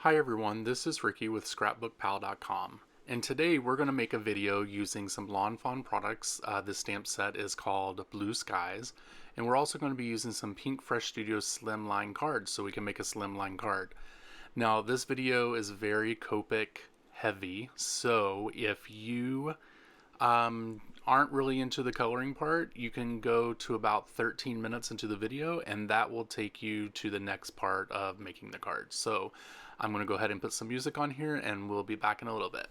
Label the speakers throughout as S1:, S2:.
S1: Hi everyone, this is Ricky with ScrapbookPal.com, and today we're going to make a video using some Lawn Fawn products. This stamp set is called Blue Skies, and we're also going to be using some Pinkfresh Studio Slimline cards so we can make a Slimline card. Now this video is very Copic heavy, so if you aren't really into the coloring part, you can go to about 13 minutes into the video and that will take you to the next part of making the cards. So I'm going to go ahead and put some music on here and we'll be back in a little bit.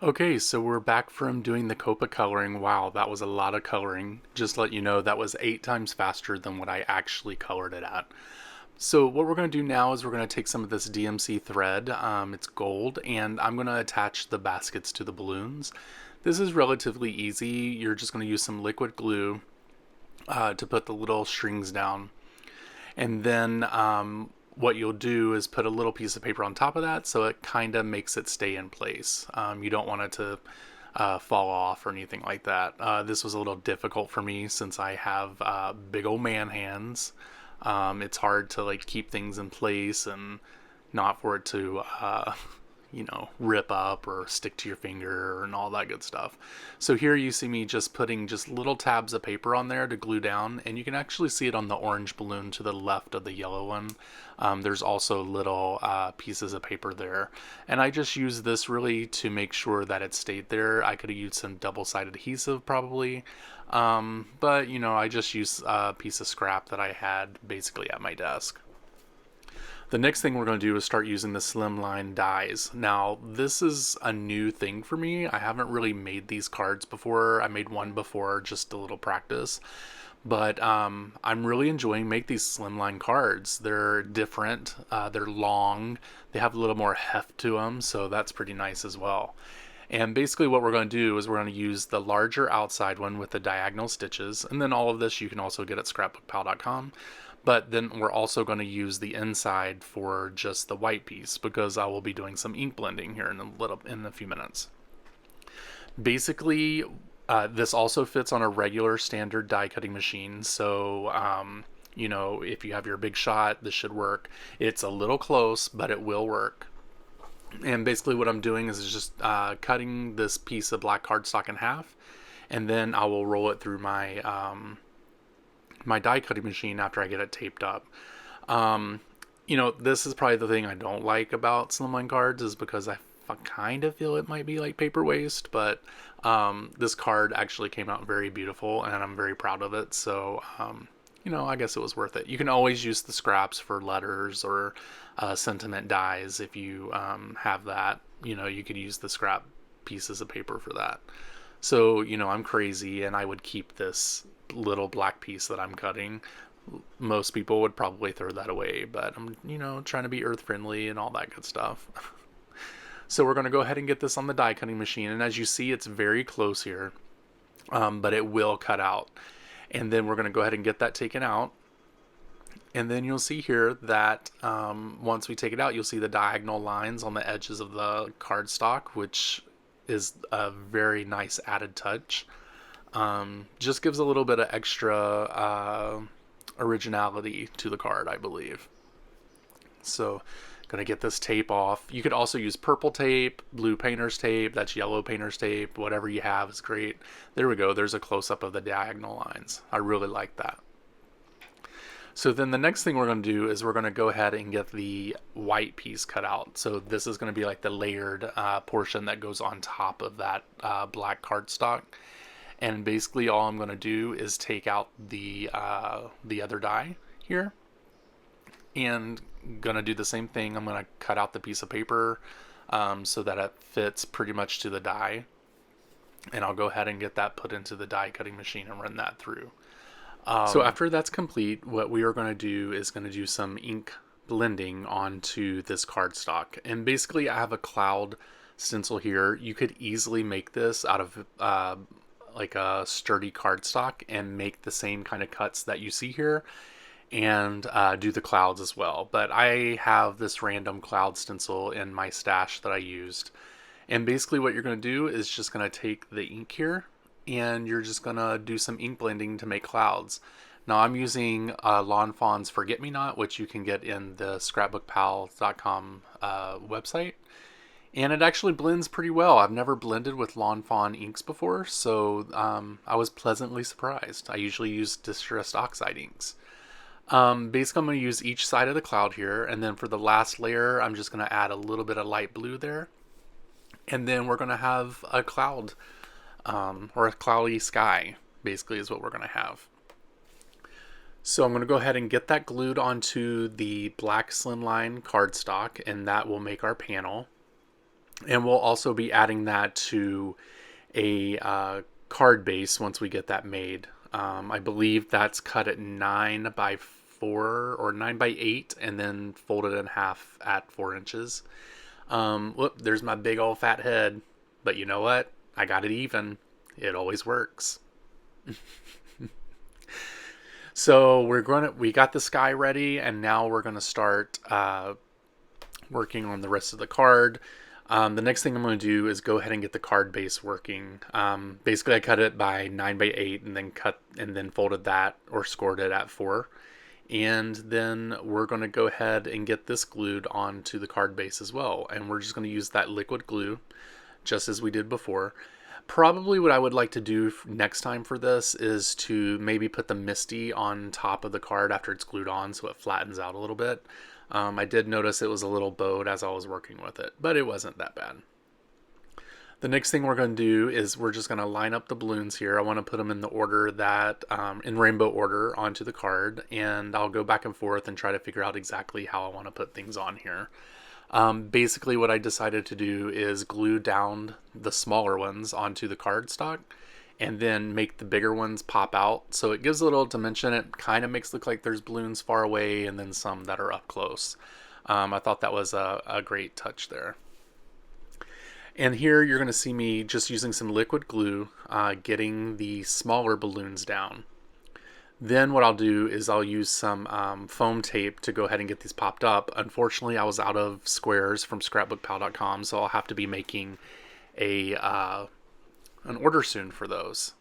S1: Okay, so we're back from doing the Copic coloring. Wow, that was a lot of coloring. Just to let you know, that was 8 times faster than what I actually colored it at. So what we're going to do now is we're going to take some of this DMC thread, it's gold, and I'm going to attach the baskets to the balloons. This is relatively easy. You're just going to use some liquid glue to put the little strings down. And then what you'll do is put a little piece of paper on top of that so it kind of makes it stay in place. You don't want it to fall off or anything like that. This was a little difficult for me since I have big old man hands. It's hard to like keep things in place and not for it to rip up or stick to your finger and all that good stuff. So here you see me just putting just little tabs of paper on there to glue down, and you can actually see it on the orange balloon to the left of the yellow one. There's also little pieces of paper there, and I just use this really to make sure that it stayed there. I could have used some double-sided adhesive probably, but I just used a piece of scrap that I had basically at my desk. The next thing we're going to do is start using the Slimline dies. Now, this is a new thing for me. I haven't really made these cards before. I made one before, just a little practice. But I'm really enjoying making these Slimline cards. They're different, they're long, they have a little more heft to them, so that's pretty nice as well. And basically what we're going to do is we're going to use the larger outside one with the diagonal stitches, and then all of this you can also get at ScrapbookPal.com. But then we're also going to use the inside for just the white piece because I will be doing some ink blending here in a few minutes. Basically, this also fits on a regular standard die cutting machine. So, if you have your Big Shot, this should work. It's a little close, but it will work. And basically what I'm doing is just cutting this piece of black cardstock in half, and then I will roll it through my my die cutting machine after I get it taped up. This is probably the thing I don't like about Slimline cards is because I kind of feel it might be like paper waste, but this card actually came out very beautiful and I'm very proud of it. So, I guess it was worth it. You can always use the scraps for letters or sentiment dies if you have that. You could use the scrap pieces of paper for that. So, I'm crazy and I would keep this little black piece that I'm cutting. Most people would probably throw that away, but I'm, trying to be earth friendly and all that good stuff. So we're going to go ahead and get this on the die cutting machine. And as you see, it's very close here, but it will cut out. And then we're going to go ahead and get that taken out. And then you'll see here that once we take it out, you'll see the diagonal lines on the edges of the cardstock, which is a very nice added touch. Just gives a little bit of extra originality to the card, I believe. So, gonna get this tape off. You could also use purple tape, blue painter's tape, that's yellow painter's tape, whatever you have is great. There we go, there's a close-up of the diagonal lines. I really like that. So then the next thing we're going to do is we're going to go ahead and get the white piece cut out. So this is going to be like the layered portion that goes on top of that black cardstock. And basically all I'm going to do is take out the other die here. And going to do the same thing. I'm going to cut out the piece of paper so that it fits pretty much to the die. And I'll go ahead and get that put into the die cutting machine and run that through. So after that's complete, what we are going to do is going to do some ink blending onto this cardstock. And basically I have a cloud stencil here. You could easily make this out of like a sturdy cardstock and make the same kind of cuts that you see here and do the clouds as well. But I have this random cloud stencil in my stash that I used. And basically what you're going to do is just going to take the ink here and you're just gonna do some ink blending to make clouds. Now I'm using Lawn Fawn's Forget Me Not, which you can get in the ScrapbookPal.com website, and it actually blends pretty well. I've never blended with Lawn Fawn inks before, so I was pleasantly surprised. I usually use Distressed Oxide inks. Basically I'm going to use each side of the cloud here, and then for the last layer I'm just going to add a little bit of light blue there, and then we're going to have a cloud. Or a cloudy sky, basically, is what we're going to have. So I'm going to go ahead and get that glued onto the black Slimline cardstock, and that will make our panel. And we'll also be adding that to a card base once we get that made. I believe that's cut at 9 by 4 or 9 by 8 and then folded in half at 4 inches. Whoop, there's my big old fat head. But you know what? I got it even. It always works. So we got the sky ready, and now we're gonna start working on the rest of the card. The next thing I'm going to do is go ahead and get the card base working. Basically, I cut it by 9 by 8 and then folded that or scored it at 4. And then we're going to go ahead and get this glued onto the card base as well. And we're just going to use that liquid glue just as we did before. Probably what I would like to do next time for this is to maybe put the Misty on top of the card after it's glued on so it flattens out a little bit. I did notice it was a little bowed as I was working with it, but it wasn't that bad. The next thing we're going to do is we're just going to line up the balloons here. I want to put them in the order that, in rainbow order onto the card, and I'll go back and forth and try to figure out exactly how I want to put things on here. Basically what I decided to do is glue down the smaller ones onto the cardstock and then make the bigger ones pop out. So it gives a little dimension. It kind of makes it look like there's balloons far away and then some that are up close. I thought that was a great touch there. And here you're going to see me just using some liquid glue, getting the smaller balloons down. Then what I'll do is I'll use some foam tape to go ahead and get these popped up. Unfortunately, I was out of squares from ScrapbookPal.com, so I'll have to be making an order soon for those.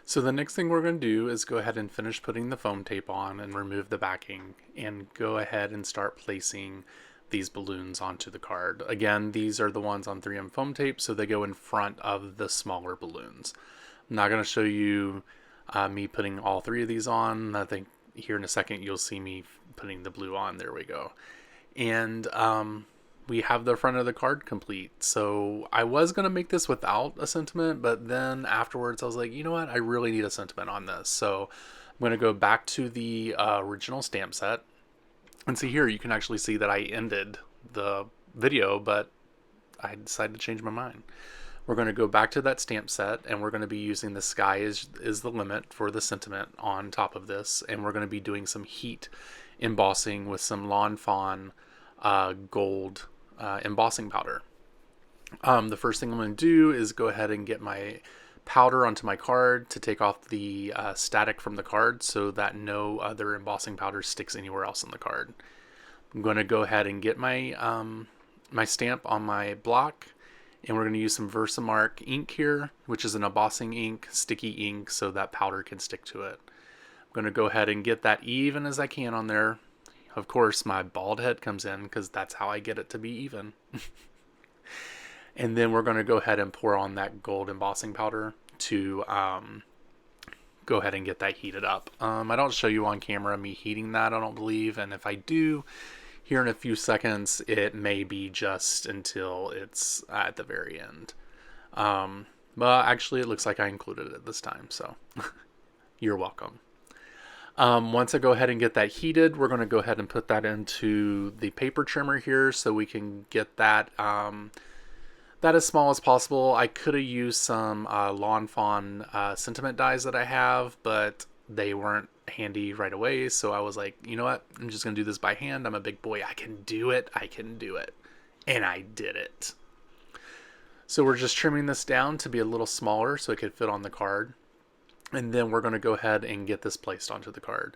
S1: So the next thing we're going to do is go ahead and finish putting the foam tape on and remove the backing and go ahead and start placing these balloons onto the card. Again, these are the ones on 3M foam tape, so they go in front of the smaller balloons. I'm not going to show you me putting all 3 of these on. I think here in a second you'll see me putting the blue on. There we go. And we have the front of the card complete. So I was going to make this without a sentiment, but then afterwards I was like, you know what? I really need a sentiment on this. So I'm going to go back to the original stamp set. And see here, you can actually see that I ended the video, but I decided to change my mind. We're going to go back to that stamp set, and we're going to be using the sky is the limit for the sentiment on top of this. And we're going to be doing some heat embossing with some Lawn Fawn gold embossing powder. The first thing I'm going to do is go ahead and get my powder onto my card to take off the static from the card so that no other embossing powder sticks anywhere else on the card. I'm going to go ahead and get my my stamp on my block, and we're going to use some Versamark ink here, which is an embossing ink, sticky ink, so that powder can stick to it. I'm going to go ahead and get that even as I can on there. Of course, my bald head comes in because that's how I get it to be even. And then we're going to go ahead and pour on that gold embossing powder to go ahead and get that heated up. I don't show you on camera me heating that, I don't believe. And if I do, here in a few seconds, it may be just until it's at the very end. But actually, it looks like I included it this time, so you're welcome. Once I go ahead and get that heated, we're going to go ahead and put that into the paper trimmer here so we can get that that as small as possible. I could have used some Lawn Fawn sentiment dies that I have, but they weren't handy right away, so I was like, you know what, I'm just going to do this by hand. I'm a big boy. I can do it. I can do it. And I did it. So we're just trimming this down to be a little smaller so it could fit on the card. And then we're going to go ahead and get this placed onto the card.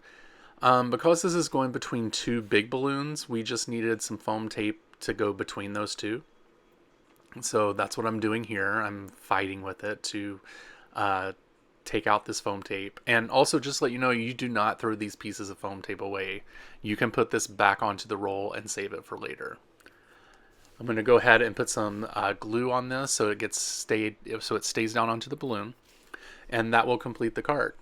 S1: Because this is going between 2 big balloons, we just needed some foam tape to go between those 2. So that's what I'm doing here. I'm fighting with it to take out this foam tape. And also just let you know, you do not throw these pieces of foam tape away. You can put this back onto the roll and save it for later. I'm going to go ahead and put some glue on this so it stays down onto the balloon. And that will complete the card.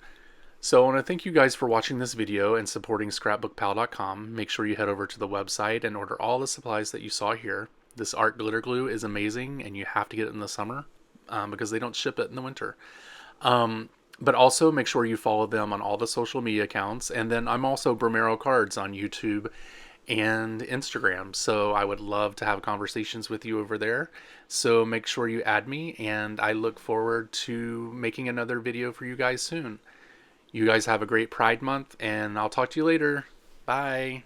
S1: So I want to thank you guys for watching this video and supporting ScrapbookPal.com. Make sure you head over to the website and order all the supplies that you saw here. This art glitter glue is amazing, and you have to get it in the summer because they don't ship it in the winter. But also make sure you follow them on all the social media accounts. And then I'm also Bromero Cards on YouTube and Instagram. So I would love to have conversations with you over there. So make sure you add me, and I look forward to making another video for you guys soon. You guys have a great Pride Month, and I'll talk to you later. Bye.